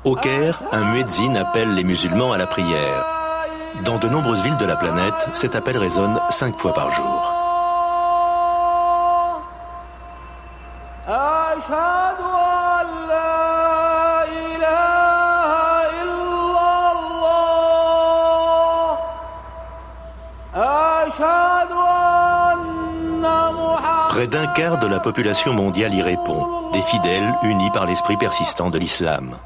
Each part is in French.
Au Caire, un muezzin appelle les musulmans à la prière. Dans de nombreuses villes de la planète, cet appel résonne 5 fois par jour. Près d'un quart de la population mondiale y répond, des fidèles unis par l'esprit persistant de l'islam.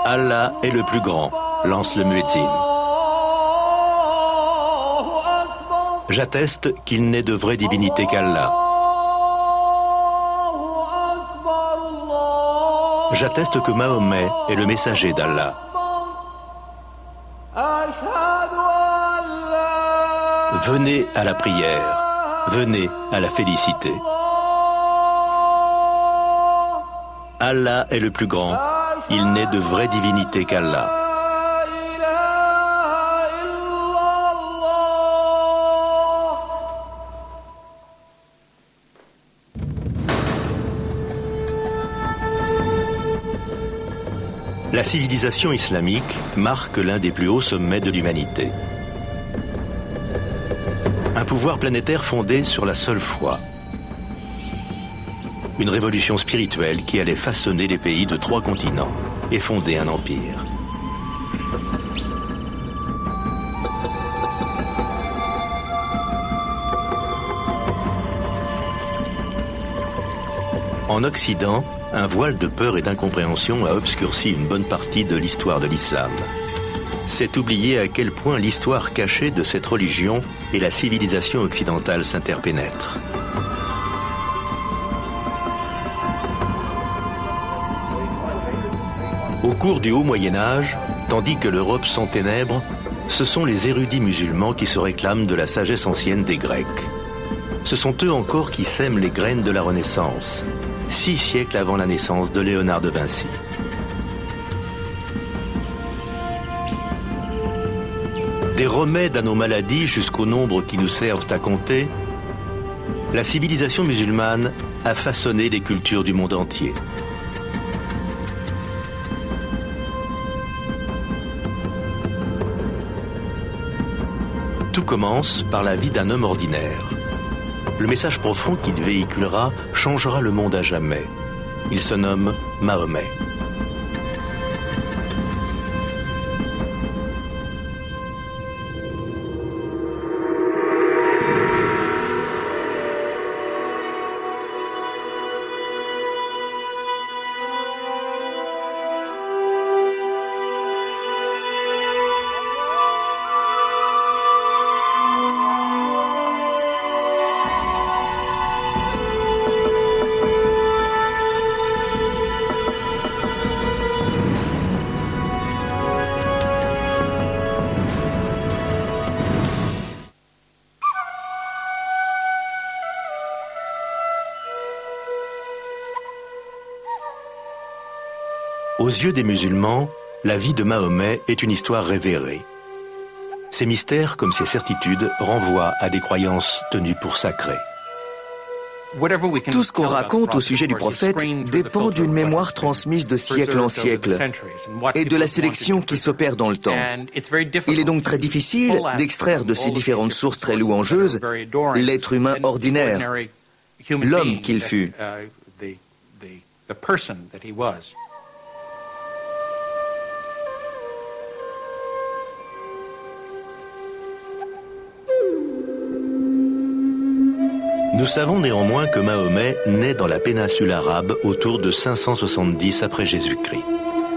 Allah est le plus grand, lance le muezzin. J'atteste qu'il n'est de vraie divinité qu'Allah. J'atteste que Mahomet est le messager d'Allah. Venez à la prière, venez à la félicité. Allah est le plus grand, il n'est de vraie divinité qu'Allah. La civilisation islamique marque l'un des plus hauts sommets de l'humanité. Un pouvoir planétaire fondé sur la seule foi. Une révolution spirituelle qui allait façonner les pays de 3 continents et fonder un empire. En Occident, un voile de peur et d'incompréhension a obscurci une bonne partie de l'histoire de l'islam. C'est oublier à quel point l'histoire cachée de cette religion et la civilisation occidentale s'interpénètrent. Au cours du Haut Moyen-Âge, tandis que l'Europe s'enténèbre, ce sont les érudits musulmans qui se réclament de la sagesse ancienne des Grecs. Ce sont eux encore qui sèment les graines de la Renaissance, 6 siècles avant la naissance de Léonard de Vinci. Des remèdes à nos maladies jusqu'aux nombres qui nous servent à compter, la civilisation musulmane a façonné les cultures du monde entier. Tout commence par la vie d'un homme ordinaire. Le message profond qu'il véhiculera changera le monde à jamais. Il se nomme Mahomet. Aux yeux des musulmans, la vie de Mahomet est une histoire révérée. Ses mystères, comme ses certitudes, renvoient à des croyances tenues pour sacrées. Tout ce qu'on raconte au sujet du prophète dépend d'une mémoire transmise de siècle en siècle et de la sélection qui s'opère dans le temps. Il est donc très difficile d'extraire de ces différentes sources très louangeuses l'être humain ordinaire, l'homme qu'il fut. Nous savons néanmoins que Mahomet naît dans la péninsule arabe autour de 570 après Jésus-Christ,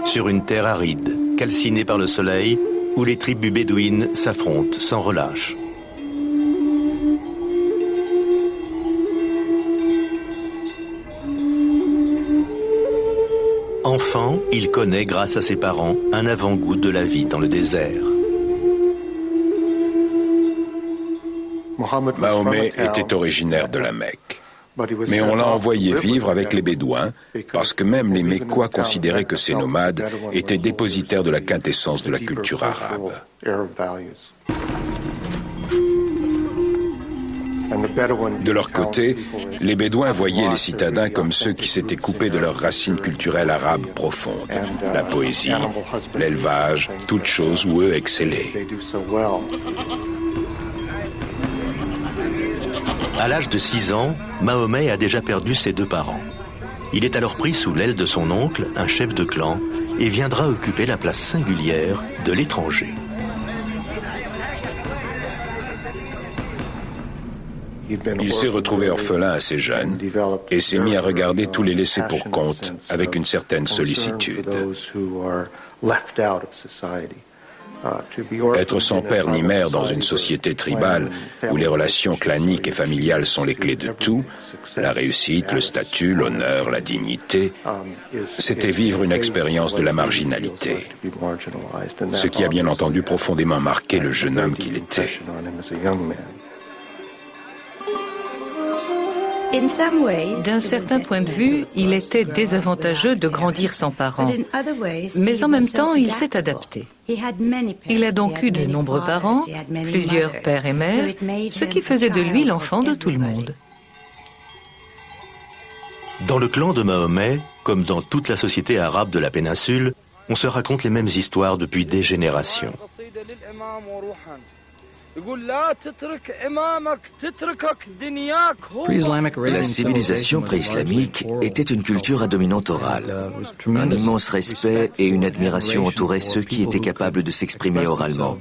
sur une terre aride, calcinée par le soleil, où les tribus bédouines s'affrontent sans relâche. Enfant, il connaît, grâce à ses parents, un avant-goût de la vie dans le désert. Mahomet était originaire de la Mecque. Mais on l'a envoyé vivre avec les Bédouins, parce que même les Mécois considéraient que ces nomades étaient dépositaires de la quintessence de la culture arabe. De leur côté, les Bédouins voyaient les citadins comme ceux qui s'étaient coupés de leurs racines culturelles arabes profondes, la poésie, l'élevage, toutes choses où eux excellaient. À l'âge de 6 ans, Mahomet a déjà perdu ses 2 parents. Il est alors pris sous l'aile de son oncle, un chef de clan, et viendra occuper la place singulière de l'étranger. Il s'est retrouvé orphelin assez jeune et s'est mis à regarder tous les laissés pour compte avec une certaine sollicitude. Être sans père ni mère dans une société tribale où les relations claniques et familiales sont les clés de tout, la réussite, le statut, l'honneur, la dignité, c'était vivre une expérience de la marginalité, ce qui a bien entendu profondément marqué le jeune homme qu'il était. D'un certain point de vue, il était désavantageux de grandir sans parents. Mais en même temps, il s'est adapté. Il a donc eu de nombreux parents, plusieurs pères et mères, ce qui faisait de lui l'enfant de tout le monde. Dans le clan de Mahomet, comme dans toute la société arabe de la péninsule, on se raconte les mêmes histoires depuis des générations. La civilisation pré-islamique était une culture à dominante orale. Un immense respect et une admiration entouraient ceux qui étaient capables de s'exprimer oralement,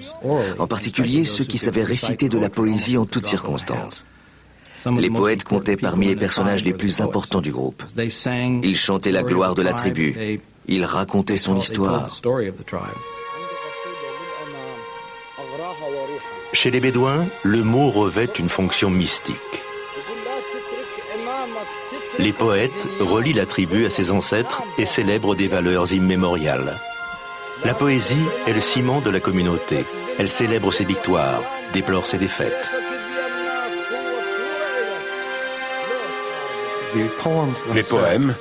en particulier ceux qui savaient réciter de la poésie en toutes circonstances. Les poètes comptaient parmi les personnages les plus importants du groupe. Ils chantaient la gloire de la tribu. Ils racontaient son histoire. Chez les Bédouins, le mot revêt une fonction mystique. Les poètes relient la tribu à ses ancêtres et célèbrent des valeurs immémoriales. La poésie est le ciment de la communauté. Elle célèbre ses victoires, déplore ses défaites. Les poèmes,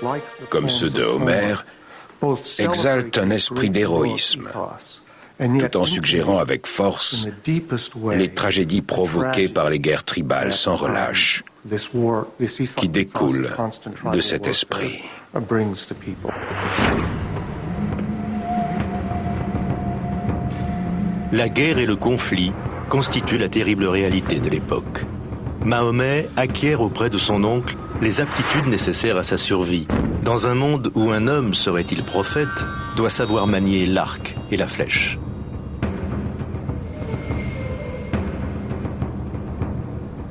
comme ceux de Homère, exaltent un esprit d'héroïsme, tout en suggérant avec force les tragédies provoquées par les guerres tribales sans relâche, qui découlent de cet esprit. La guerre et le conflit constituent la terrible réalité de l'époque. Mahomet acquiert auprès de son oncle les aptitudes nécessaires à sa survie. Dans un monde où un homme, serait-il prophète, doit savoir manier l'arc et la flèche.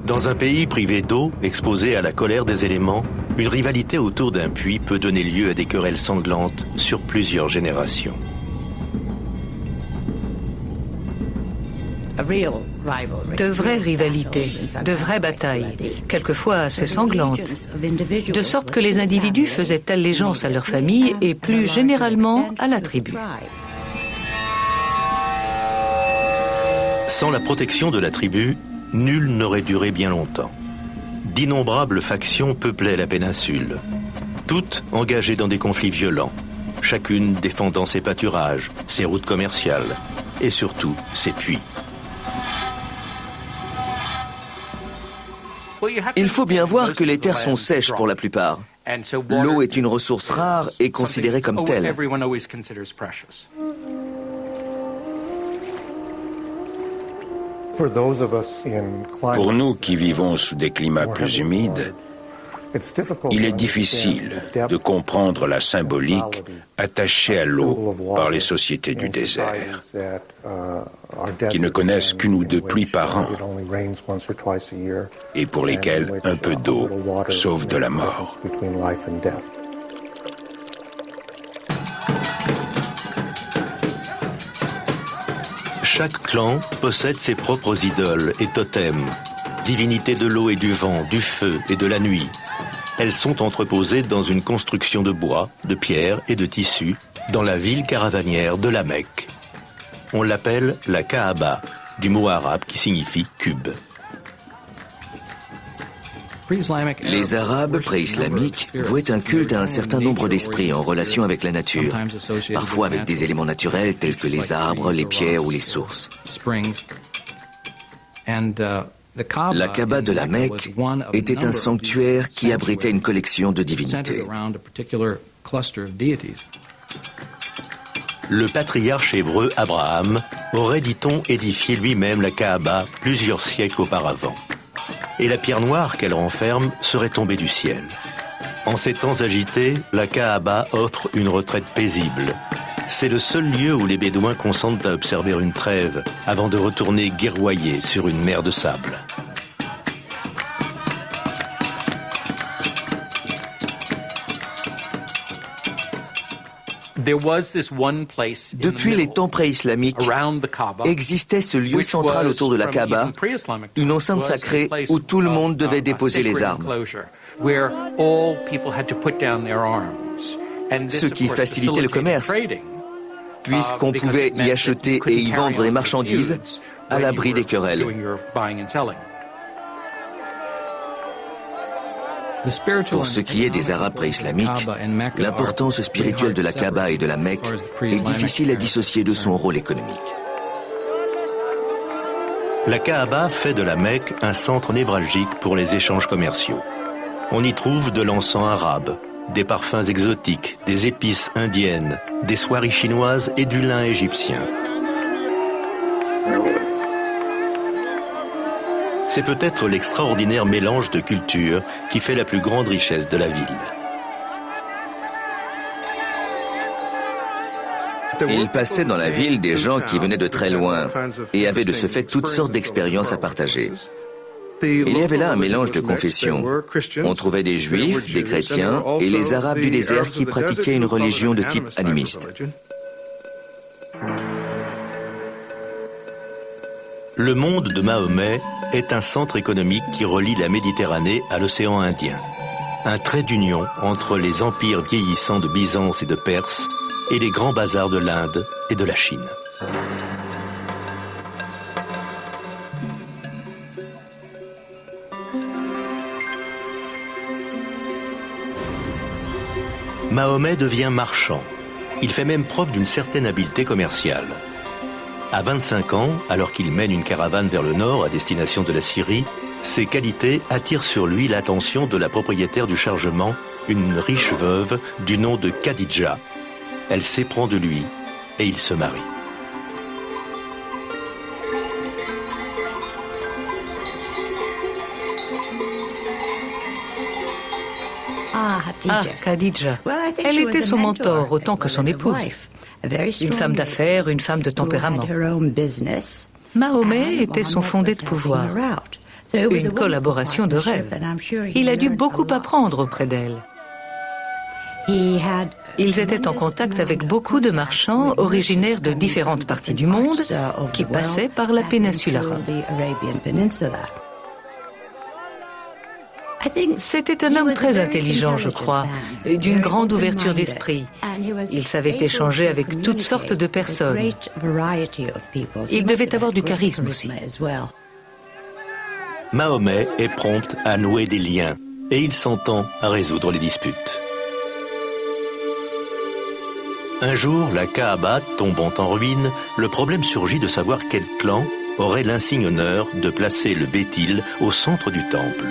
Dans un pays privé d'eau, exposé à la colère des éléments, une rivalité autour d'un puits peut donner lieu à des querelles sanglantes sur plusieurs générations. De vraies rivalités, de vraies batailles, quelquefois assez sanglantes, de sorte que les individus faisaient allégeance à leur famille et plus généralement à la tribu. Sans la protection de la tribu, nul n'aurait duré bien longtemps. D'innombrables factions peuplaient la péninsule, toutes engagées dans des conflits violents, chacune défendant ses pâturages, ses routes commerciales et surtout ses puits. Il faut bien voir que les terres sont sèches pour la plupart. L'eau est une ressource rare et considérée comme telle. Pour nous qui vivons sous des climats plus humides, il est difficile de comprendre la symbolique attachée à l'eau par les sociétés du désert, qui ne connaissent qu'une ou deux pluies par an et pour lesquelles un peu d'eau sauve de la mort. Chaque clan possède ses propres idoles et totems, divinités de l'eau et du vent, du feu et de la nuit. Elles sont entreposées dans une construction de bois, de pierre et de tissu dans la ville caravanière de la Mecque. On l'appelle la Kaaba, du mot arabe qui signifie cube. Les Arabes pré-islamiques vouaient un culte à un certain nombre d'esprits en relation avec la nature, parfois avec des éléments naturels tels que les arbres, les pierres ou les sources. La Kaaba de la Mecque était un sanctuaire qui abritait une collection de divinités. Le patriarche hébreu Abraham aurait, dit-on, édifié lui-même la Kaaba plusieurs siècles auparavant. Et la pierre noire qu'elle renferme serait tombée du ciel. En ces temps agités, la Kaaba offre une retraite paisible. C'est le seul lieu où les Bédouins consentent à observer une trêve avant de retourner guerroyer sur une mer de sable. Depuis les temps pré-islamiques, existait ce lieu central autour de la Kaaba, une enceinte sacrée où tout le monde devait déposer les armes. Ce qui facilitait le commerce, puisqu'on pouvait y acheter et y vendre les marchandises à l'abri des querelles. Pour ce qui est des Arabes pré-islamiques, l'importance spirituelle de la Kaaba et de la Mecque est difficile à dissocier de son rôle économique. La Kaaba fait de la Mecque un centre névralgique pour les échanges commerciaux. On y trouve de l'encens arabe, des parfums exotiques, des épices indiennes, des soieries chinoises et du lin égyptien. C'est peut-être l'extraordinaire mélange de cultures qui fait la plus grande richesse de la ville. Il passait dans la ville des gens qui venaient de très loin et avaient de ce fait toutes sortes d'expériences à partager. Il y avait là un mélange de confessions. On trouvait des juifs, des chrétiens et les arabes du désert qui pratiquaient une religion de type animiste. Le monde de Mahomet est un centre économique qui relie la Méditerranée à l'océan Indien. Un trait d'union entre les empires vieillissants de Byzance et de Perse et les grands bazars de l'Inde et de la Chine. Mahomet devient marchand. Il fait même preuve d'une certaine habileté commerciale. À 25 ans, alors qu'il mène une caravane vers le nord à destination de la Syrie, ses qualités attirent sur lui l'attention de la propriétaire du chargement, une riche veuve du nom de Khadija. Elle s'éprend de lui et ils se marient. Khadija. Elle était son mentor autant que son épouse. Une femme d'affaires, une femme de tempérament. Mahomet était son fondé de pouvoir. Une collaboration de rêve. Il a dû beaucoup apprendre auprès d'elle. Ils étaient en contact avec beaucoup de marchands originaires de différentes parties du monde qui passaient par la péninsule arabe. C'était un homme très intelligent, je crois, et d'une grande ouverture d'esprit. Il savait échanger avec toutes sortes de personnes. Il devait avoir du charisme aussi. Mahomet est prompt à nouer des liens et il s'entend à résoudre les disputes. Un jour, la Kaaba tombant en ruine, le problème surgit de savoir quel clan aurait l'insigne honneur de placer le Béthil au centre du temple.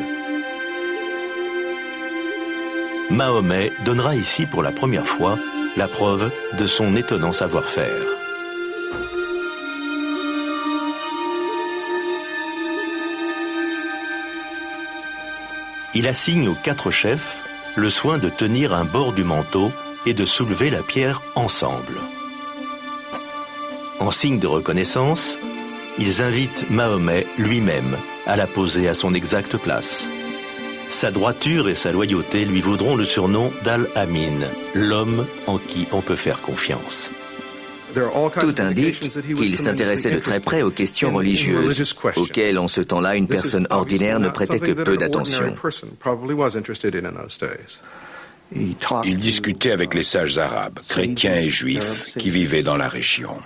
Mahomet donnera ici pour la première fois la preuve de son étonnant savoir-faire. Il assigne aux 4 chefs le soin de tenir un bord du manteau et de soulever la pierre ensemble. En signe de reconnaissance, ils invitent Mahomet lui-même à la poser à son exacte place. Sa droiture et sa loyauté lui vaudront le surnom d'Al-Amin, l'homme en qui on peut faire confiance. Tout indique qu'il s'intéressait de très près aux questions religieuses, auxquelles en ce temps-là une personne ordinaire ne prêtait que peu d'attention. Il discutait avec les sages arabes, chrétiens et juifs, qui vivaient dans la région.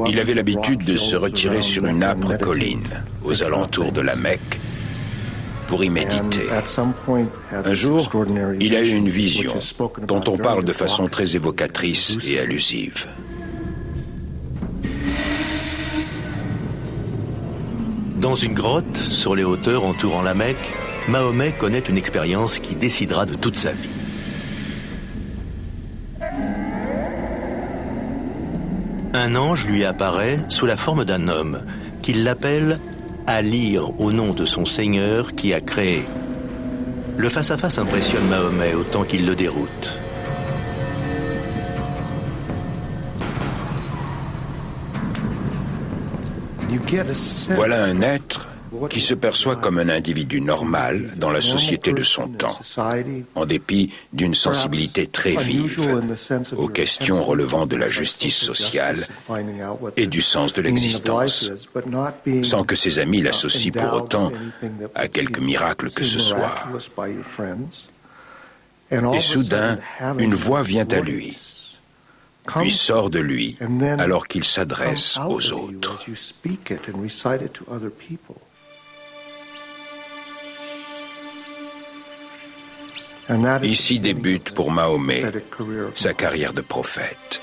Il avait l'habitude de se retirer sur une âpre colline, aux alentours de la Mecque, pour y méditer. Un jour, il a eu une vision, dont on parle de façon très évocatrice et allusive. Dans une grotte, sur les hauteurs entourant la Mecque, Mahomet connaît une expérience qui décidera de toute sa vie. Un ange lui apparaît sous la forme d'un homme, qu'il l'appelle à lire au nom de son Seigneur qui a créé. Le face-à-face impressionne Mahomet autant qu'il le déroute. Voilà un être qui se perçoit comme un individu normal dans la société de son temps, en dépit d'une sensibilité très vive aux questions relevant de la justice sociale et du sens de l'existence, sans que ses amis l'associent pour autant à quelque miracle que ce soit. Et soudain, une voix vient à lui, puis sort de lui alors qu'il s'adresse aux autres. Ici débute pour Mahomet sa carrière de prophète.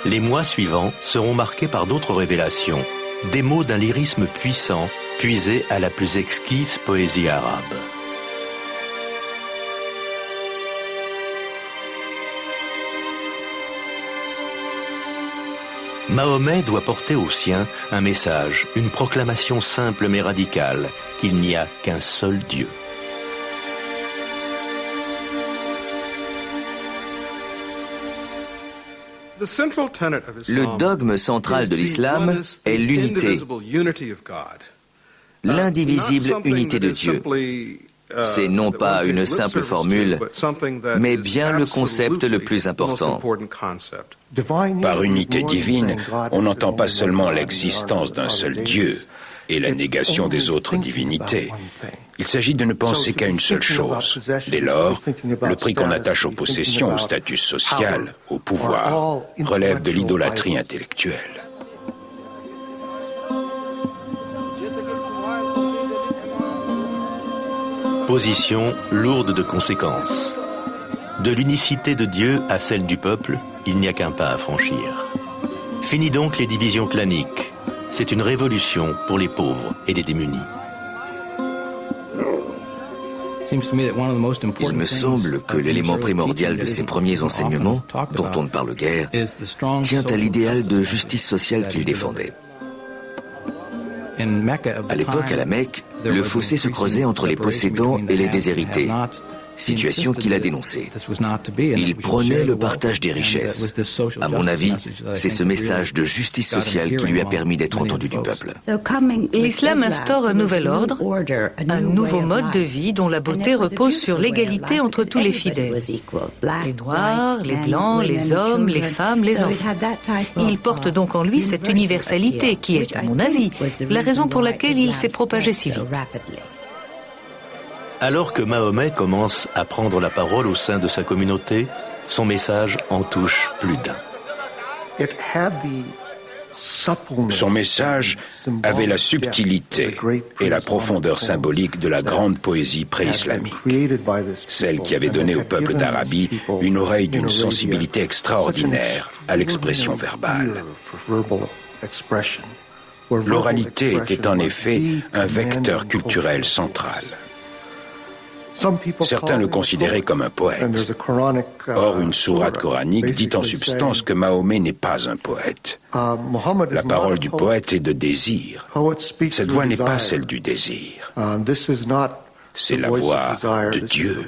Les mois suivants seront marqués par d'autres révélations, des mots d'un lyrisme puissant, puisés à la plus exquise poésie arabe. Mahomet doit porter aux siens un message, une proclamation simple mais radicale, qu'il n'y a qu'un seul Dieu. Le dogme central de l'islam est l'unité, l'indivisible unité de Dieu. C'est non pas une simple formule, mais bien le concept le plus important. Par unité divine, on n'entend pas seulement l'existence d'un seul Dieu et la négation des autres divinités. Il s'agit de ne penser qu'à une seule chose. Dès lors, le prix qu'on attache aux possessions, au statut social, au pouvoir, relève de l'idolâtrie intellectuelle. Position lourde de conséquences. De l'unicité de Dieu à celle du peuple, il n'y a qu'un pas à franchir. Fini donc les divisions claniques. C'est une révolution pour les pauvres et les démunis. Il me semble que l'élément primordial de ces premiers enseignements, dont on ne parle guère, tient à l'idéal de justice sociale qu'il défendait. À l'époque, à la Mecque, le fossé se creusait entre les possédants et les déshérités, situation qu'il a dénoncée. Il prônait le partage des richesses. À mon avis, c'est ce message de justice sociale qui lui a permis d'être entendu du peuple. L'islam instaure un nouvel ordre, un nouveau mode de vie dont la beauté repose sur l'égalité entre tous les fidèles. Les noirs, les blancs, les hommes, les femmes, les enfants. Il porte donc en lui cette universalité qui est, à mon avis, la raison pour laquelle il s'est propagé si vite. Alors que Mahomet commence à prendre la parole au sein de sa communauté, son message en touche plus d'un. Son message avait la subtilité et la profondeur symbolique de la grande poésie pré-islamique, celle qui avait donné au peuple d'Arabie une oreille d'une sensibilité extraordinaire à l'expression verbale. L'oralité était en effet un vecteur culturel central. Certains le considéraient comme un poète. Or, une sourate coranique dit en substance que Mahomet n'est pas un poète. La parole du poète est de désir. Cette voix n'est pas celle du désir. C'est la voix de Dieu.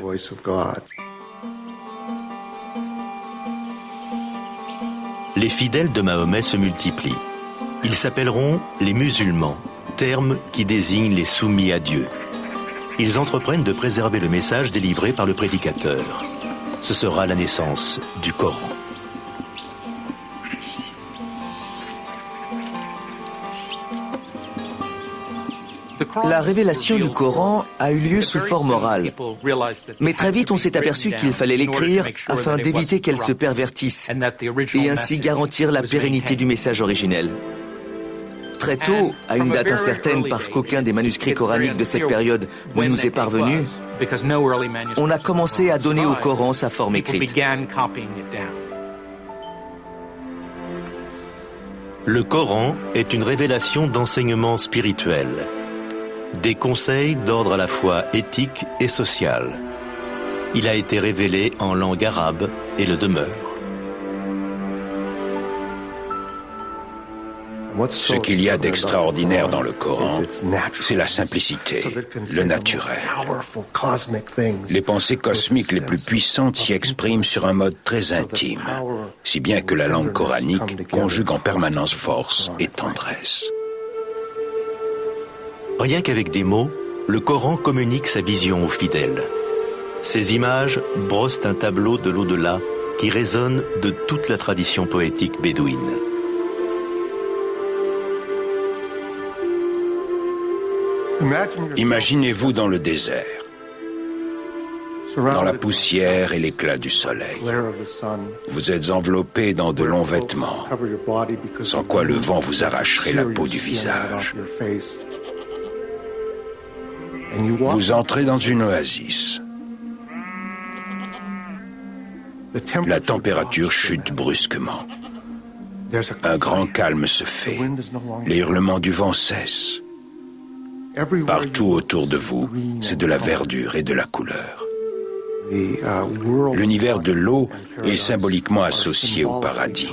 Les fidèles de Mahomet se multiplient. Ils s'appelleront les musulmans, terme qui désigne les soumis à Dieu. Ils entreprennent de préserver le message délivré par le prédicateur. Ce sera la naissance du Coran. La révélation du Coran a eu lieu sous forme orale. Mais très vite, on s'est aperçu qu'il fallait l'écrire afin d'éviter qu'elle se pervertisse et ainsi garantir la pérennité du message originel. Très tôt, à une date incertaine parce qu'aucun des manuscrits coraniques de cette période ne nous est parvenu, on a commencé à donner au Coran sa forme écrite. Le Coran est une révélation d'enseignement spirituel, des conseils d'ordre à la fois éthique et social. Il a été révélé en langue arabe et le demeure. Ce qu'il y a d'extraordinaire dans le Coran, c'est la simplicité, le naturel. Les pensées cosmiques les plus puissantes s'y expriment sur un mode très intime, si bien que la langue coranique conjugue en permanence force et tendresse. Rien qu'avec des mots, le Coran communique sa vision aux fidèles. Ces images brossent un tableau de l'au-delà qui résonne de toute la tradition poétique bédouine. Imaginez-vous dans le désert, dans la poussière et l'éclat du soleil. Vous êtes enveloppé dans de longs vêtements, sans quoi le vent vous arracherait la peau du visage. Vous entrez dans une oasis. La température chute brusquement. Un grand calme se fait. Les hurlements du vent cessent. Partout autour de vous, c'est de la verdure et de la couleur. L'univers de l'eau est symboliquement associé au paradis.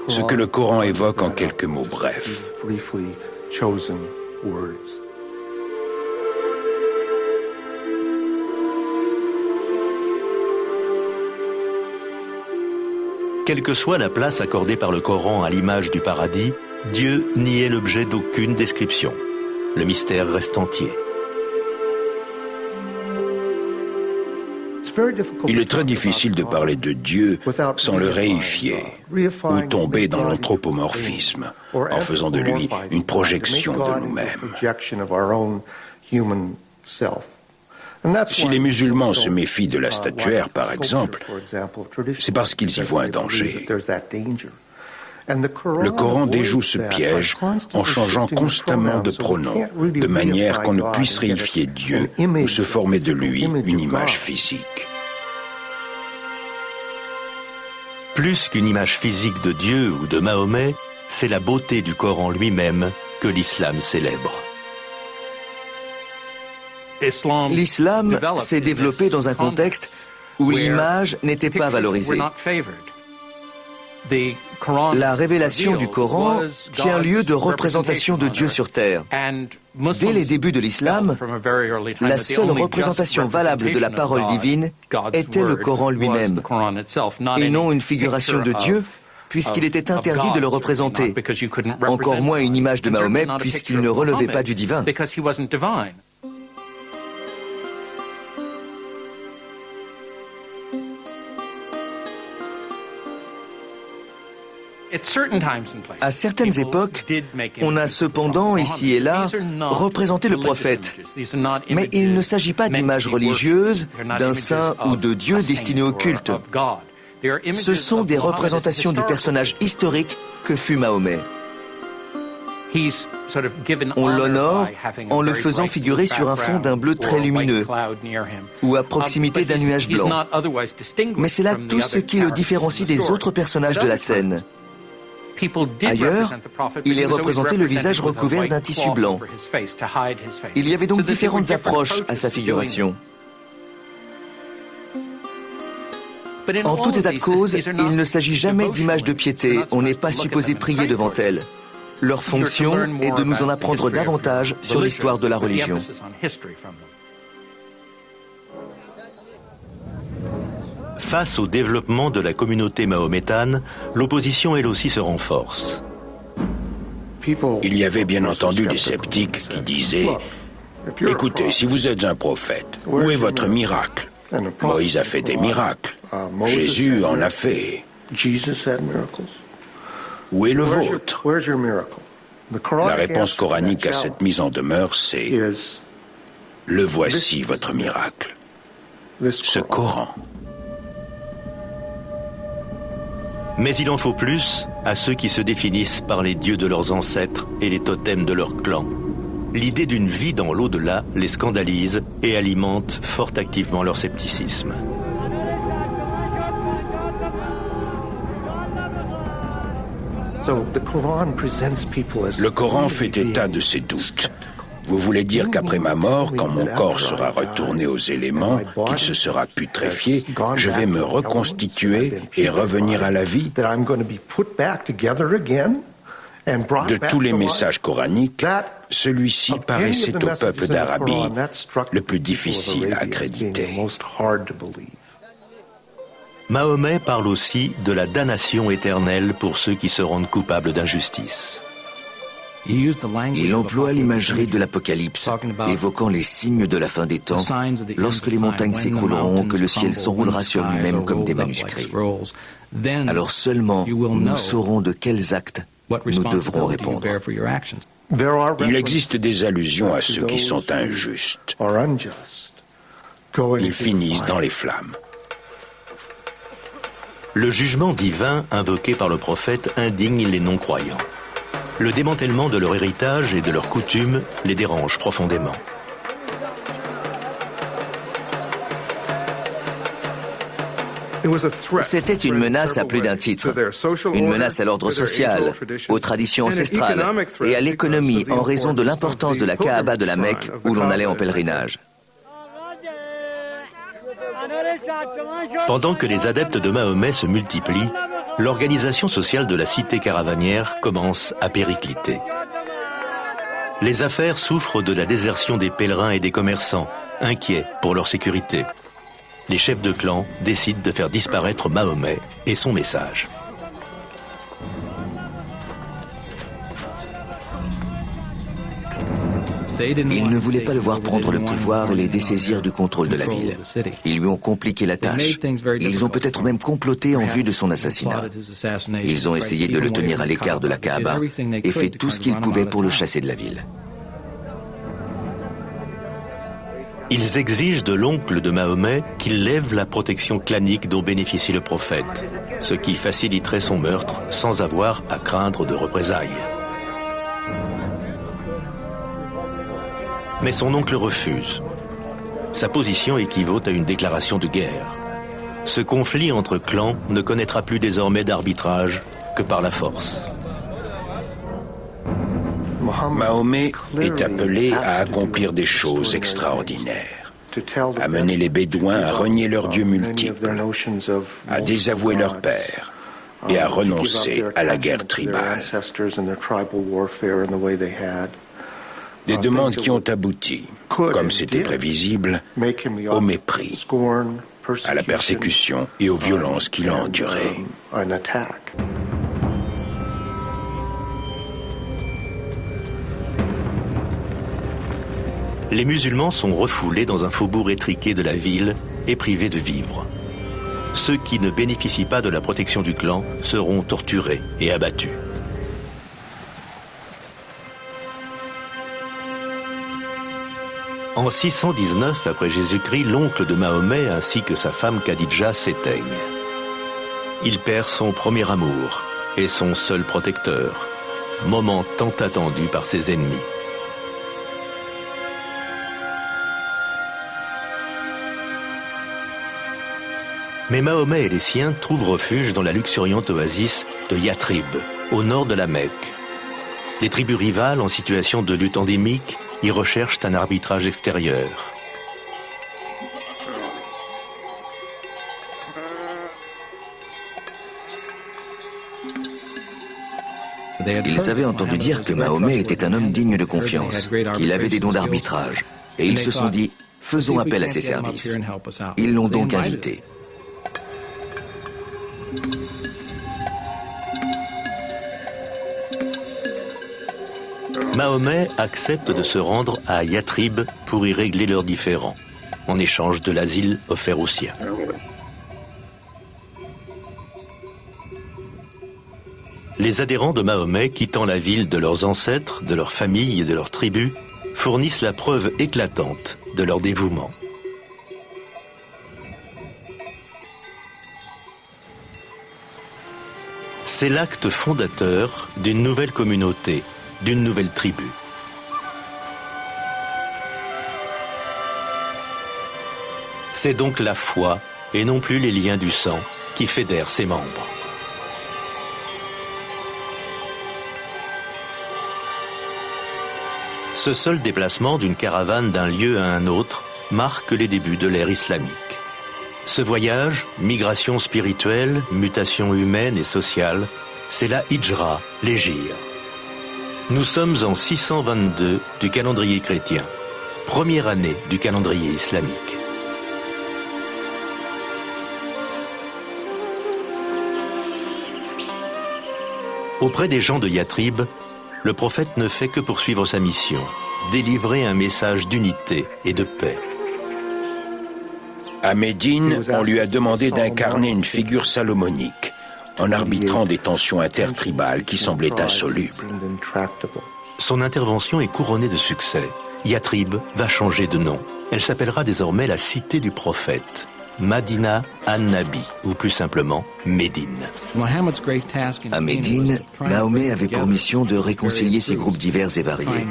Ce que le Coran évoque en quelques mots brefs. Quelle que soit la place accordée par le Coran à l'image du paradis, Dieu n'y est l'objet d'aucune description. Le mystère reste entier. Il est très difficile de parler de Dieu sans le réifier ou tomber dans l'anthropomorphisme en faisant de lui une projection de nous-mêmes. Si les musulmans se méfient de la statuaire, par exemple, c'est parce qu'ils y voient un danger. Le Coran déjoue ce piège en changeant constamment de pronom, de manière qu'on ne puisse réifier Dieu ou se former de lui une image physique. Plus qu'une image physique de Dieu ou de Mahomet, c'est la beauté du Coran lui-même que l'islam célèbre. L'islam s'est développé dans un contexte où l'image n'était pas valorisée. La révélation du Coran tient lieu de représentation de Dieu sur terre. Dès les débuts de l'islam, la seule représentation valable de la parole divine était le Coran lui-même, et non une figuration de Dieu, puisqu'il était interdit de le représenter, encore moins une image de Mahomet, puisqu'il ne relevait pas du divin. À certaines époques, on a cependant, ici et là, représenté le prophète. Mais il ne s'agit pas d'images religieuses, d'un saint ou de Dieu destinés au culte. Ce sont des représentations du personnage historique que fut Mahomet. On l'honore en le faisant figurer sur un fond d'un bleu très lumineux ou à proximité d'un nuage blanc. Mais c'est là tout ce qui le différencie des autres personnages de la scène. Ailleurs, il est représenté le visage recouvert d'un tissu blanc. Il y avait donc différentes approches à sa figuration. En tout état de cause, il ne s'agit jamais d'images de piété, on n'est pas supposé prier devant elles. Leur fonction est de nous en apprendre davantage sur l'histoire de la religion. Face au développement de la communauté mahométane, l'opposition elle aussi se renforce. Il y avait bien entendu des sceptiques qui disaient « Écoutez, si vous êtes un prophète, où est votre miracle ? Moïse a fait des miracles. Jésus en a fait. Où est le vôtre ? La réponse coranique à cette mise en demeure, c'est « Le voici votre miracle ». Ce Coran. Mais il en faut plus à ceux qui se définissent par les dieux de leurs ancêtres et les totems de leur clan. L'idée d'une vie dans l'au-delà les scandalise et alimente fort activement leur scepticisme. Le Coran fait état de ces doutes. Vous voulez dire qu'après ma mort, quand mon corps sera retourné aux éléments, qu'il se sera putréfié, je vais me reconstituer et revenir à la vie? De tous les messages coraniques, celui-ci paraissait au peuple d'Arabie le plus difficile à accréditer. Mahomet parle aussi de la damnation éternelle pour ceux qui se rendent coupables d'injustice. Il emploie l'imagerie de l'Apocalypse, évoquant les signes de la fin des temps, lorsque les montagnes s'écrouleront, que le ciel s'enroulera sur lui-même comme des manuscrits. Alors seulement, nous saurons de quels actes nous devrons répondre. Il existe des allusions à ceux qui sont injustes. Ils finissent dans les flammes. Le jugement divin invoqué par le prophète indigne les non-croyants. Le démantèlement de leur héritage et de leurs coutumes les dérange profondément. C'était une menace à plus d'un titre. Une menace à l'ordre social, aux traditions ancestrales et à l'économie en raison de l'importance de la Kaaba de la Mecque où l'on allait en pèlerinage. Pendant que les adeptes de Mahomet se multiplient, l'organisation sociale de la cité caravanière commence à péricliter. Les affaires souffrent de la désertion des pèlerins et des commerçants, inquiets pour leur sécurité. Les chefs de clan décident de faire disparaître Mahomet et son message. Ils ne voulaient pas le voir prendre le pouvoir et les dessaisir du contrôle de la ville. Ils lui ont compliqué la tâche. Ils ont peut-être même comploté en vue de son assassinat. Ils ont essayé de le tenir à l'écart de la Kaaba et fait tout ce qu'ils pouvaient pour le chasser de la ville. Ils exigent de l'oncle de Mahomet qu'il lève la protection clanique dont bénéficie le prophète, ce qui faciliterait son meurtre sans avoir à craindre de représailles. Mais son oncle refuse. Sa position équivaut à une déclaration de guerre. Ce conflit entre clans ne connaîtra plus désormais d'arbitrage que par la force. Mahomet est appelé à accomplir des choses extraordinaires, à mener les Bédouins à renier leurs dieux multiples, à désavouer leur père et à renoncer à la guerre tribale. Des demandes qui ont abouti, comme c'était prévisible, au mépris, à la persécution et aux violences qu'il a endurées. Les musulmans sont refoulés dans un faubourg étriqué de la ville et privés de vivres. Ceux qui ne bénéficient pas de la protection du clan seront torturés et abattus. En 619 après Jésus-Christ, l'oncle de Mahomet ainsi que sa femme Khadidja s'éteignent. Il perd son premier amour et son seul protecteur, moment tant attendu par ses ennemis. Mais Mahomet et les siens trouvent refuge dans la luxuriante oasis de Yathrib, au nord de la Mecque. Des tribus rivales en situation de lutte endémique y recherchent un arbitrage extérieur. Ils avaient entendu dire que Mahomet était un homme digne de confiance, qu'il avait des dons d'arbitrage, et ils se sont dit « faisons appel à ses services ». Ils l'ont donc invité. Mahomet accepte de se rendre à Yathrib pour y régler leurs différends, en échange de l'asile offert aux siens. Les adhérents de Mahomet, quittant la ville de leurs ancêtres, de leurs familles et de leurs tribus, fournissent la preuve éclatante de leur dévouement. C'est l'acte fondateur d'une nouvelle communauté, d'une nouvelle tribu. C'est donc la foi, et non plus les liens du sang, qui fédèrent ses membres. Ce seul déplacement d'une caravane d'un lieu à un autre marque les débuts de l'ère islamique. Ce voyage, migration spirituelle, mutation humaine et sociale, c'est la hijra, l'hégire. Nous sommes en 622 du calendrier chrétien, première année du calendrier islamique. Auprès des gens de Yatrib, le prophète ne fait que poursuivre sa mission, délivrer un message d'unité et de paix. À Médine, on lui a demandé d'incarner une figure salomonique, en arbitrant des tensions intertribales qui semblaient insolubles. Son intervention est couronnée de succès. Yatrib va changer de nom. Elle s'appellera désormais la cité du prophète, Madina an-Nabi, ou plus simplement Médine. À Médine, Mahomet avait pour mission de réconcilier ces groupes divers et variés,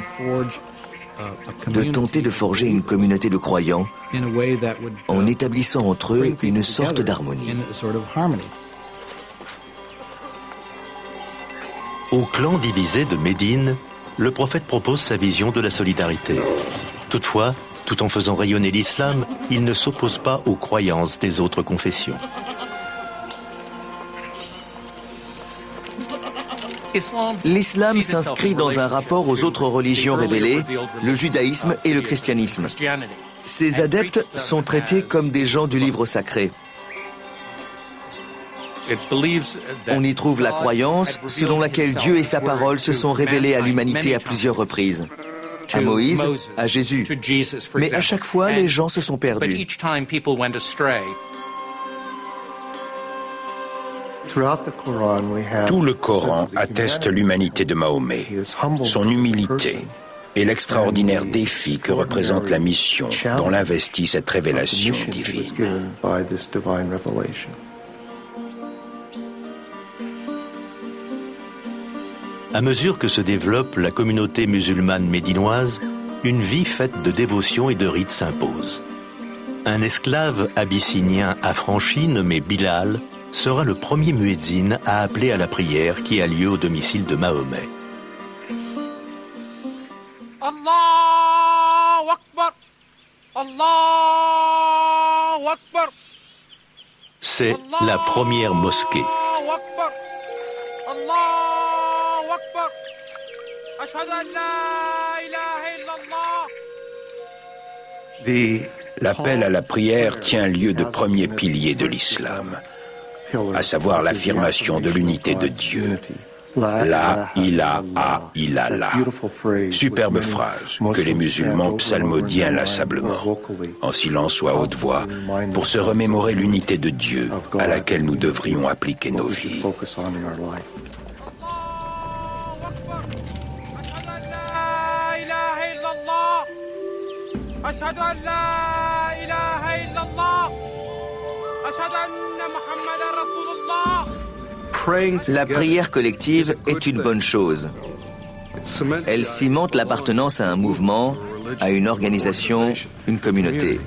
de tenter de forger une communauté de croyants en établissant entre eux une sorte d'harmonie. Au clan divisé de Médine, le prophète propose sa vision de la solidarité. Toutefois, tout en faisant rayonner l'islam, il ne s'oppose pas aux croyances des autres confessions. L'islam s'inscrit dans un rapport aux autres religions révélées, le judaïsme et le christianisme. Ces adeptes sont traités comme des gens du livre sacré. On y trouve la croyance selon laquelle Dieu et sa parole se sont révélés à l'humanité à plusieurs reprises. À Moïse, à Jésus. Mais à chaque fois, les gens se sont perdus. Tout le Coran atteste l'humanité de Mahomet, son humilité et l'extraordinaire défi que représente la mission dont l'investit cette révélation divine. À mesure que se développe la communauté musulmane médinoise, une vie faite de dévotion et de rites s'impose. Un esclave abyssinien affranchi nommé Bilal sera le premier muezzin à appeler à la prière qui a lieu au domicile de Mahomet. Allahu Akbar, Allahu Akbar. C'est la première mosquée. Allahu Akbar, Allahu Akbar. Ashhadu an la ilaha illallah. L'appel à la prière tient lieu de premier pilier de l'islam, à savoir l'affirmation de l'unité de Dieu. La ilaha illallah. Superbe phrase que les musulmans psalmodient inlassablement, en silence ou à haute voix, pour se remémorer l'unité de Dieu à laquelle nous devrions appliquer nos vies. أشهد أن لا إله إلا الله أشهد أن محمدا رسول الله. La prière collective est une bonne chose. Elle cimente l'appartenance à un mouvement, à une organisation, une communauté.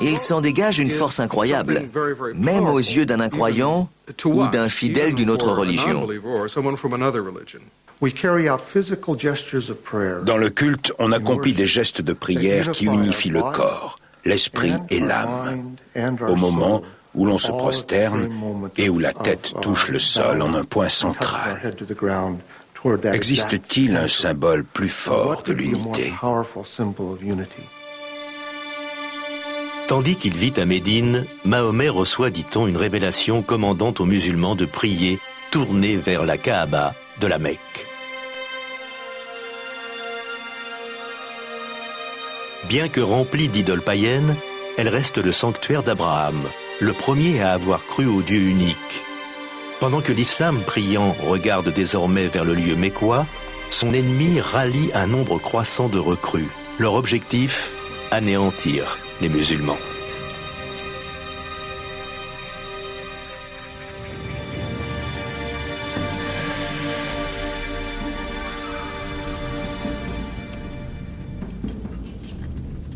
Il s'en dégage une force incroyable, même aux yeux d'un incroyant ou d'un fidèle d'une autre religion. Dans le culte, on accomplit des gestes de prière qui unifient le corps, l'esprit et l'âme, au moment où l'on se prosterne et où la tête touche le sol en un point central. Existe-t-il un symbole plus fort de l'unité ? Tandis qu'il vit à Médine, Mahomet reçoit, dit-on, une révélation commandant aux musulmans de prier tournés vers la Kaaba de la Mecque. Bien que remplie d'idoles païennes, elle reste le sanctuaire d'Abraham, le premier à avoir cru au Dieu unique. Pendant que l'islam priant regarde désormais vers le lieu mécois, son ennemi rallie un nombre croissant de recrues. Leur objectif, anéantir les musulmans.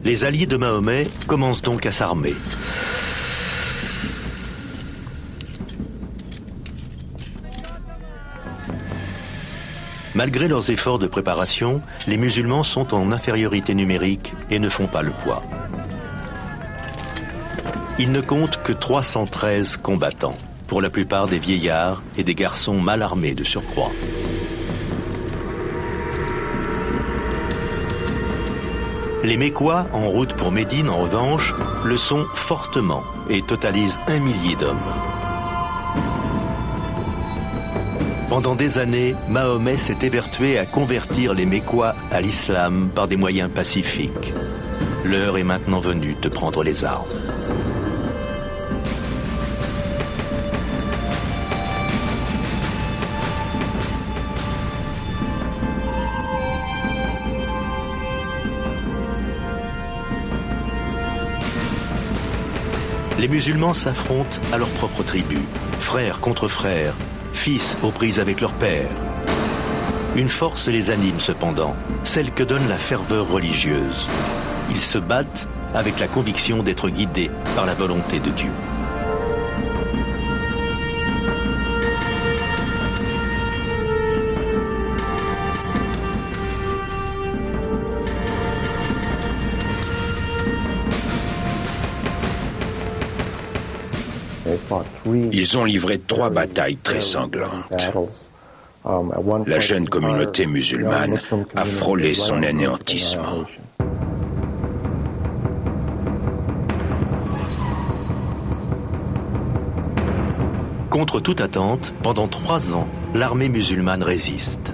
Les alliés de Mahomet commencent donc à s'armer. Malgré leurs efforts de préparation, les musulmans sont en infériorité numérique et ne font pas le poids. Ils ne comptent que 313 combattants, pour la plupart des vieillards et des garçons mal armés de surcroît. Les Mécois, en route pour Médine, en revanche, le sont fortement et totalisent 1 millier d'hommes. Pendant des années, Mahomet s'est évertué à convertir les Mécois à l'islam par des moyens pacifiques. L'heure est maintenant venue de prendre les armes. Les musulmans s'affrontent à leur propre tribu, frères contre frères, fils aux prises avec leur père. Une force les anime cependant, celle que donne la ferveur religieuse. Ils se battent avec la conviction d'être guidés par la volonté de Dieu. Ils ont livré 3 batailles très sanglantes. La jeune communauté musulmane a frôlé son anéantissement. Contre toute attente, pendant 3 ans, l'armée musulmane résiste.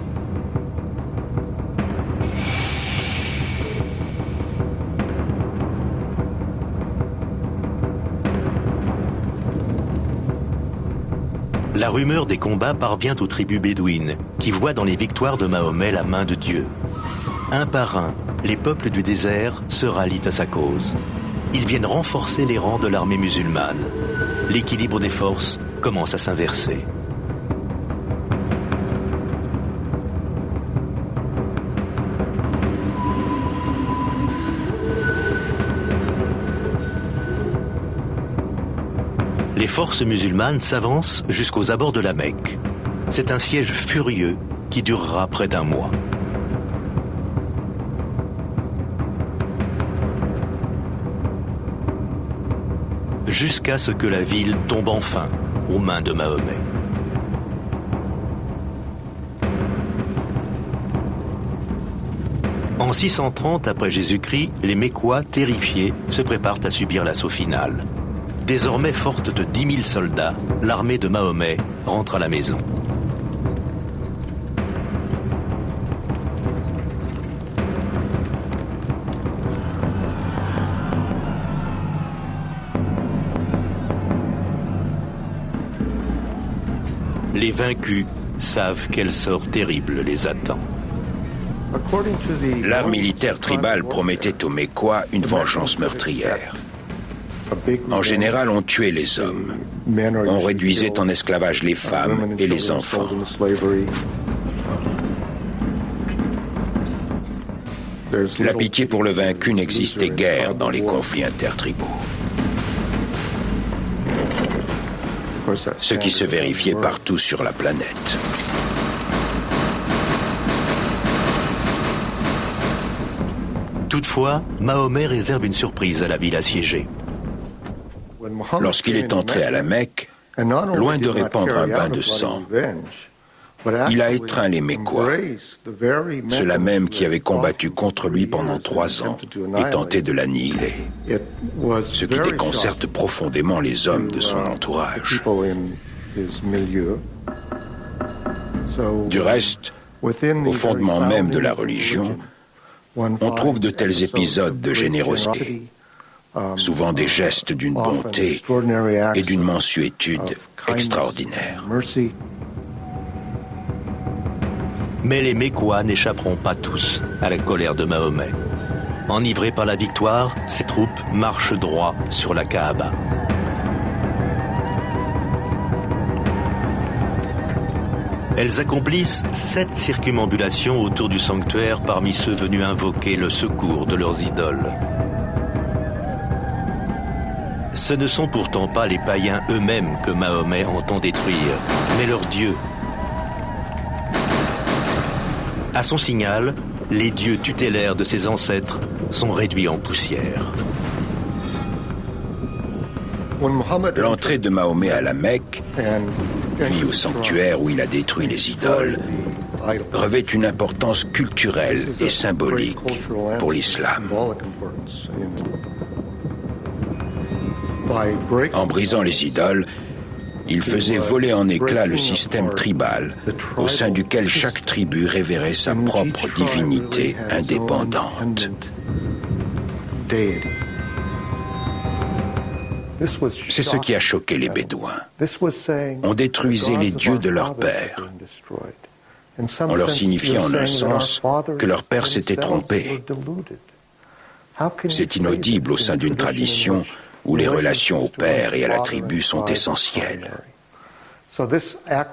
La rumeur des combats parvient aux tribus bédouines, qui voient dans les victoires de Mahomet la main de Dieu. Un par un, les peuples du désert se rallient à sa cause. Ils viennent renforcer les rangs de l'armée musulmane. L'équilibre des forces commence à s'inverser. Les forces musulmanes s'avancent jusqu'aux abords de la Mecque. C'est un siège furieux qui durera près d'1 mois. Jusqu'à ce que la ville tombe enfin aux mains de Mahomet. En 630 après Jésus-Christ, les Mécois, terrifiés, se préparent à subir l'assaut final. Désormais forte de 10 000 soldats, l'armée de Mahomet rentre à la maison. Les vaincus savent quel sort terrible les attend. L'art militaire tribal promettait aux Mécois une vengeance meurtrière. En général, on tuait les hommes. On réduisait en esclavage les femmes et les enfants. La pitié pour le vaincu n'existait guère dans les conflits intertribaux. Ce qui se vérifiait partout sur la planète. Toutefois, Mahomet réserve une surprise à la ville assiégée. Lorsqu'il est entré à la Mecque, loin de répandre un bain de sang, il a étreint les Mécois, ceux-là même qui avaient combattu contre lui pendant 3 ans et tenté de l'annihiler, ce qui déconcerte profondément les hommes de son entourage. Du reste, au fondement même de la religion, on trouve de tels épisodes de générosité. souvent des gestes d'une bonté et d'une mansuétude extraordinaire. Mais les Mécois n'échapperont pas tous à la colère de Mahomet. Enivrés par la victoire, ses troupes marchent droit sur la Kaaba. Elles accomplissent 7 circumambulations autour du sanctuaire parmi ceux venus invoquer le secours de leurs idoles. Ce ne sont pourtant pas les païens eux-mêmes que Mahomet entend détruire, mais leur Dieu. À son signal, les dieux tutélaires de ses ancêtres sont réduits en poussière. L'entrée de Mahomet à la Mecque, puis au sanctuaire où il a détruit les idoles, revêt une importance culturelle et symbolique pour l'islam. En brisant les idoles, il faisait voler en éclats le système tribal, au sein duquel chaque tribu révérait sa propre divinité indépendante. C'est ce qui a choqué les Bédouins. On détruisait les dieux de leur père. On leur signifiait en un sens que leur père s'était trompé. C'est inaudible au sein d'une tradition où les relations au père et à la tribu sont essentielles.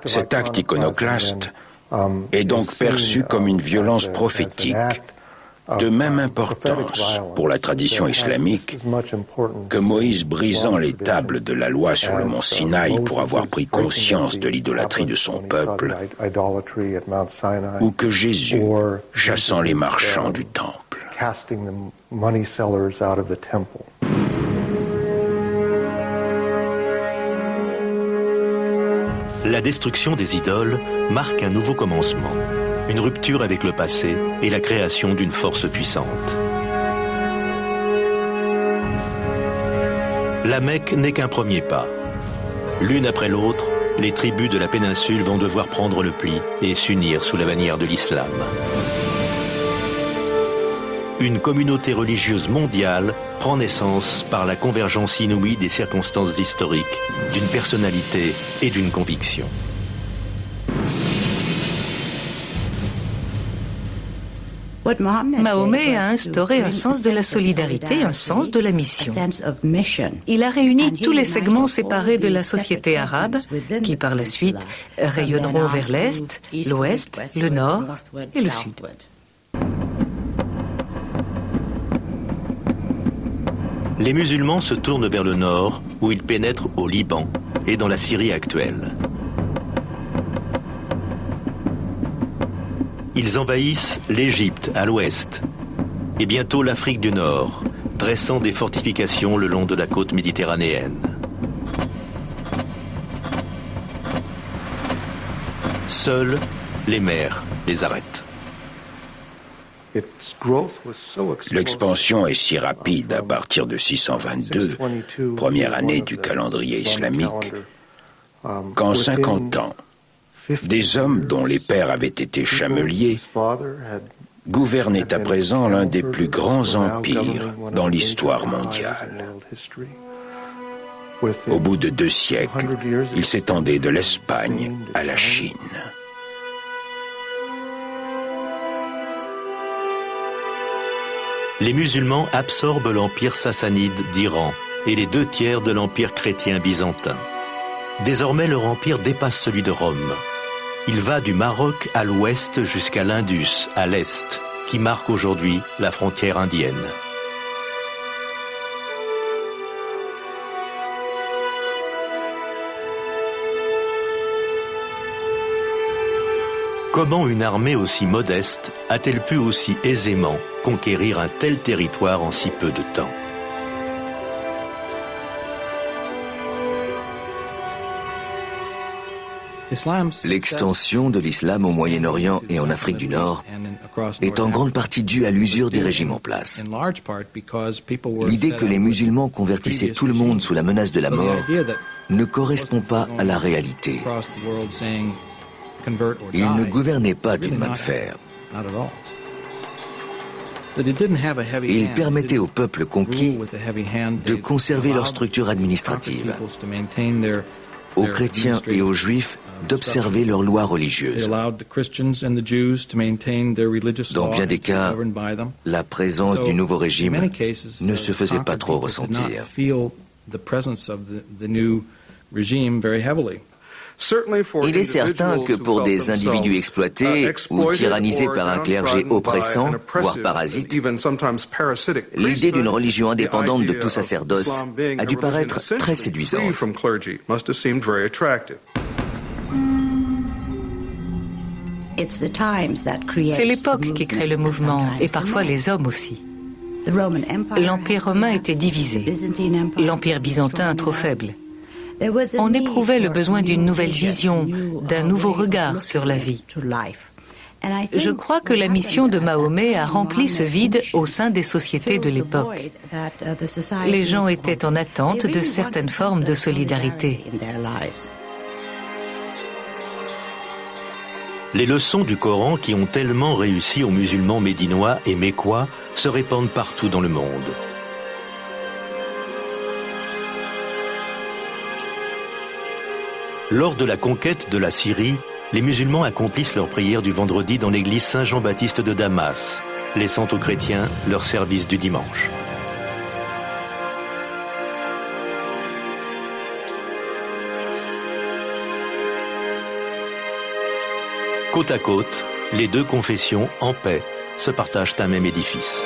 Cet acte iconoclaste est donc perçu comme une violence prophétique de même importance pour la tradition islamique que Moïse brisant les tables de la loi sur le mont Sinaï pour avoir pris conscience de l'idolâtrie de son peuple, ou que Jésus chassant les marchands du temple. La destruction des idoles marque un nouveau commencement, une rupture avec le passé et la création d'une force puissante. La Mecque n'est qu'un premier pas. L'une après l'autre, les tribus de la péninsule vont devoir prendre le pli et s'unir sous la bannière de l'islam. Une communauté religieuse mondiale prend naissance par la convergence inouïe des circonstances historiques, d'une personnalité et d'une conviction. Mahomet a instauré un sens de la solidarité, un sens de la mission. Il a réuni tous les segments séparés de la société arabe qui, par la suite, rayonneront vers l'Est, l'Ouest, le Nord et le Sud. Les musulmans se tournent vers le nord, où ils pénètrent au Liban et dans la Syrie actuelle. Ils envahissent l'Égypte à l'ouest et bientôt l'Afrique du Nord, dressant des fortifications le long de la côte méditerranéenne. Seules les mers les arrêtent. L'expansion est si rapide à partir de 622, première année du calendrier islamique, qu'en 50 ans, des hommes dont les pères avaient été chameliers gouvernaient à présent l'un des plus grands empires dans l'histoire mondiale. Au bout de 2 siècles, ils s'étendaient de l'Espagne à la Chine. Les musulmans absorbent l'empire sassanide d'Iran et les 2 tiers de l'empire chrétien byzantin. Désormais, leur empire dépasse celui de Rome. Il va du Maroc à l'ouest jusqu'à l'Indus, à l'est, qui marque aujourd'hui la frontière indienne. Comment une armée aussi modeste a-t-elle pu aussi aisément conquérir un tel territoire en si peu de temps ? L'extension de l'islam au Moyen-Orient et en Afrique du Nord est en grande partie due à l'usure des régimes en place. L'idée que les musulmans convertissaient tout le monde sous la menace de la mort ne correspond pas à la réalité. Ils ne gouvernaient pas d'une main de fer. Il permettait au peuple conquis de conserver leur structure administrative, aux chrétiens et aux juifs d'observer leurs lois religieuses. Dans bien des cas, la présence du nouveau régime ne se faisait pas trop ressentir. Il est certain que pour des individus exploités ou tyrannisés par un clergé oppressant, voire parasite, l'idée d'une religion indépendante de tout sacerdoce a dû paraître très séduisante. C'est l'époque qui crée le mouvement, et parfois les hommes aussi. L'Empire romain était divisé, l'Empire byzantin trop faible. On éprouvait le besoin d'une nouvelle vision, d'un nouveau regard sur la vie. Je crois que la mission de Mahomet a rempli ce vide au sein des sociétés de l'époque. Les gens étaient en attente de certaines formes de solidarité. Les leçons du Coran qui ont tellement réussi aux musulmans médinois et mécois se répandent partout dans le monde. Lors de la conquête de la Syrie, les musulmans accomplissent leur prière du vendredi dans l'église Saint-Jean-Baptiste de Damas, laissant aux chrétiens leur service du dimanche. Côte à côte, les deux confessions, en paix, se partagent un même édifice.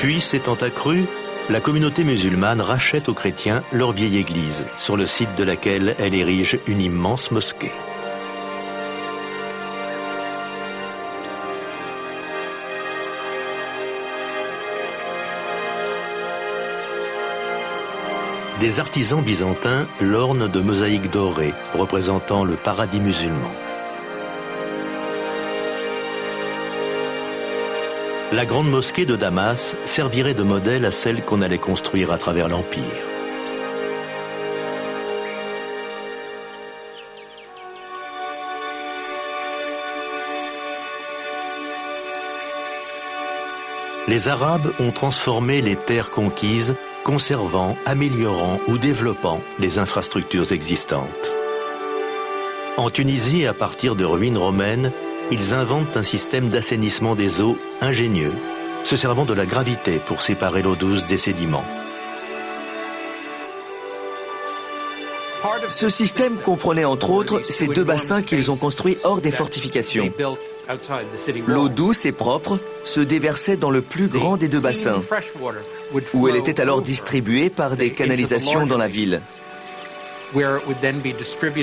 Puis, s'étant accrue, la communauté musulmane rachète aux chrétiens leur vieille église, sur le site de laquelle elle érige une immense mosquée. Des artisans byzantins l'ornent de mosaïques dorées, représentant le paradis musulman. La grande mosquée de Damas servirait de modèle à celle qu'on allait construire à travers l'Empire. Les Arabes ont transformé les terres conquises, conservant, améliorant ou développant les infrastructures existantes. En Tunisie, à partir de ruines romaines, ils inventent un système d'assainissement des eaux ingénieux, se servant de la gravité pour séparer l'eau douce des sédiments. Ce système comprenait entre autres ces deux bassins qu'ils ont construits hors des fortifications. L'eau douce et propre se déversait dans le plus grand des deux bassins, où elle était alors distribuée par des canalisations dans la ville.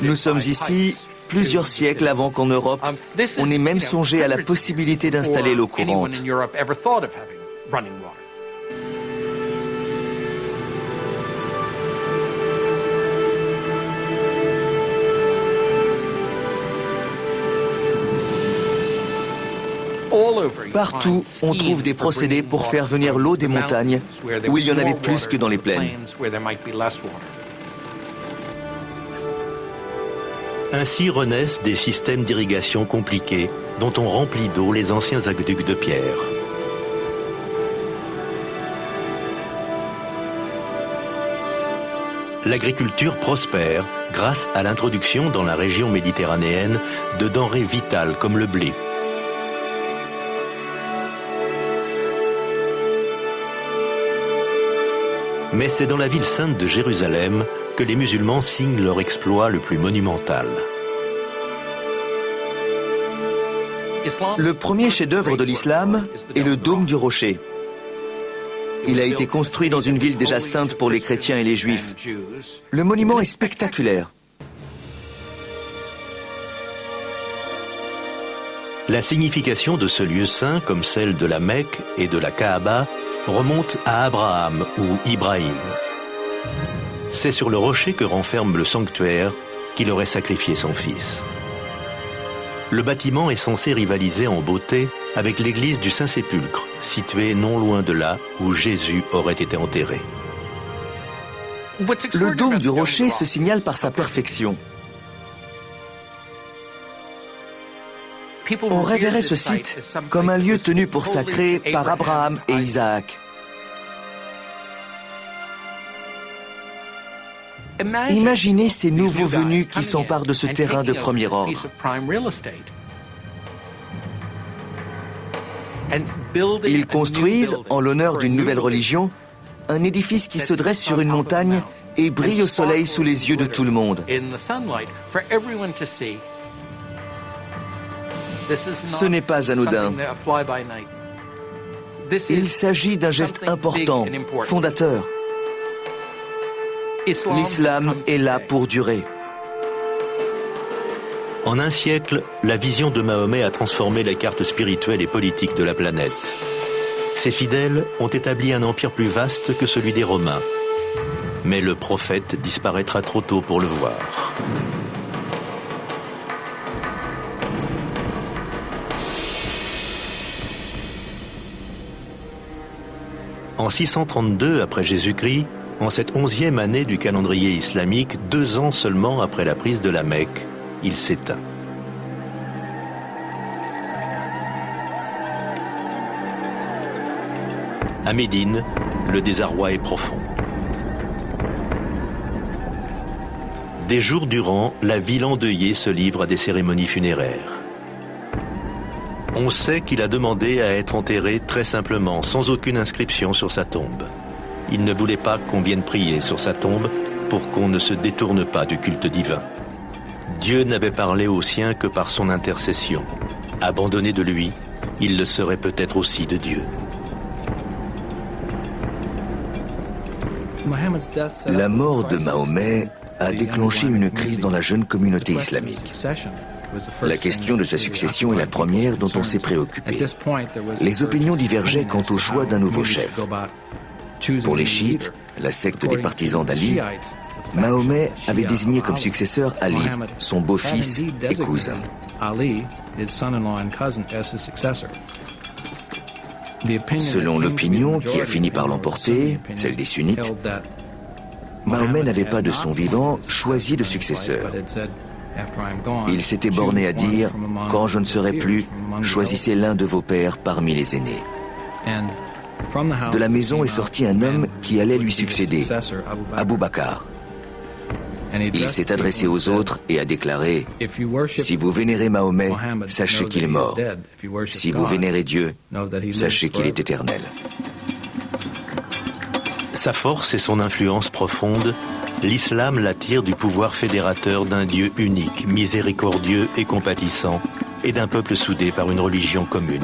Nous sommes ici plusieurs siècles avant qu'en Europe, on ait même songé à la possibilité d'installer l'eau courante. Partout, on trouve des procédés pour faire venir l'eau des montagnes, où il y en avait plus que dans les plaines. Ainsi renaissent des systèmes d'irrigation compliqués dont on remplit d'eau les anciens aqueducs de pierre. L'agriculture prospère grâce à l'introduction dans la région méditerranéenne de denrées vitales comme le blé. Mais c'est dans la ville sainte de Jérusalem que les musulmans signent leur exploit le plus monumental. Le premier chef-d'œuvre de l'islam est le dôme du rocher. Il a été construit dans une ville déjà sainte pour les chrétiens et les juifs. Le monument est spectaculaire. La signification de ce lieu saint, comme celle de la Mecque et de la Kaaba, remonte à Abraham ou Ibrahim. C'est sur le rocher que renferme le sanctuaire qu'il aurait sacrifié son fils. Le bâtiment est censé rivaliser en beauté avec l'église du Saint-Sépulcre, située non loin de là où Jésus aurait été enterré. Le dôme du rocher se signale par sa perfection. On révérait ce site comme un lieu tenu pour sacré par Abraham et Isaac. Imaginez ces nouveaux venus qui s'emparent de ce terrain de premier ordre. Ils construisent, en l'honneur d'une nouvelle religion, un édifice qui se dresse sur une montagne et brille au soleil sous les yeux de tout le monde. Ce n'est pas anodin. Il s'agit d'un geste important, fondateur. L'islam est là pour durer. En un siècle, la vision de Mahomet a transformé la carte spirituelle et politique de la planète. Ses fidèles ont établi un empire plus vaste que celui des Romains. Mais le prophète disparaîtra trop tôt pour le voir. En 632 après Jésus-Christ, en cette 11e année du calendrier islamique, 2 ans seulement après la prise de la Mecque, il s'éteint. À Médine, le désarroi est profond. Des jours durant, la ville endeuillée se livre à des cérémonies funéraires. On sait qu'il a demandé à être enterré très simplement, sans aucune inscription sur sa tombe. Il ne voulait pas qu'on vienne prier sur sa tombe pour qu'on ne se détourne pas du culte divin. Dieu n'avait parlé aux siens que par son intercession. Abandonné de lui, il le serait peut-être aussi de Dieu. La mort de Mahomet a déclenché une crise dans la jeune communauté islamique. La question de sa succession est la première dont on s'est préoccupé. Les opinions divergeaient quant au choix d'un nouveau chef. Pour les chiites, la secte des partisans d'Ali, Mahomet avait désigné comme successeur Ali, son beau-fils et cousin. Selon l'opinion qui a fini par l'emporter, celle des sunnites, Mahomet n'avait pas de son vivant choisi de successeur. Il s'était borné à dire « Quand je ne serai plus, choisissez l'un de vos pères parmi les aînés ». De la maison est sorti un homme qui allait lui succéder, Abu Bakr. Il s'est adressé aux autres et a déclaré « Si vous vénérez Mahomet, sachez qu'il est mort. Si vous vénérez Dieu, sachez qu'il est éternel. » Sa force et son influence profonde, l'islam l'attire du pouvoir fédérateur d'un Dieu unique, miséricordieux et compatissant, et d'un peuple soudé par une religion commune.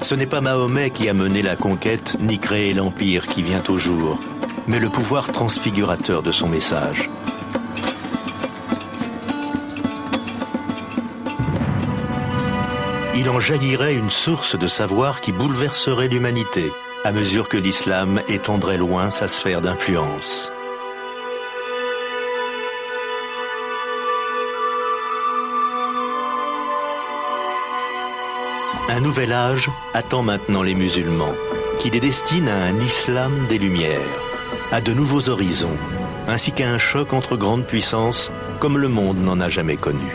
Ce n'est pas Mahomet qui a mené la conquête ni créé l'empire qui vient au jour, mais le pouvoir transfigurateur de son message. Il en jaillirait une source de savoir qui bouleverserait l'humanité, à mesure que l'islam étendrait loin sa sphère d'influence. Un nouvel âge attend maintenant les musulmans, qui les destinent à un islam des Lumières, à de nouveaux horizons, ainsi qu'à un choc entre grandes puissances comme le monde n'en a jamais connu.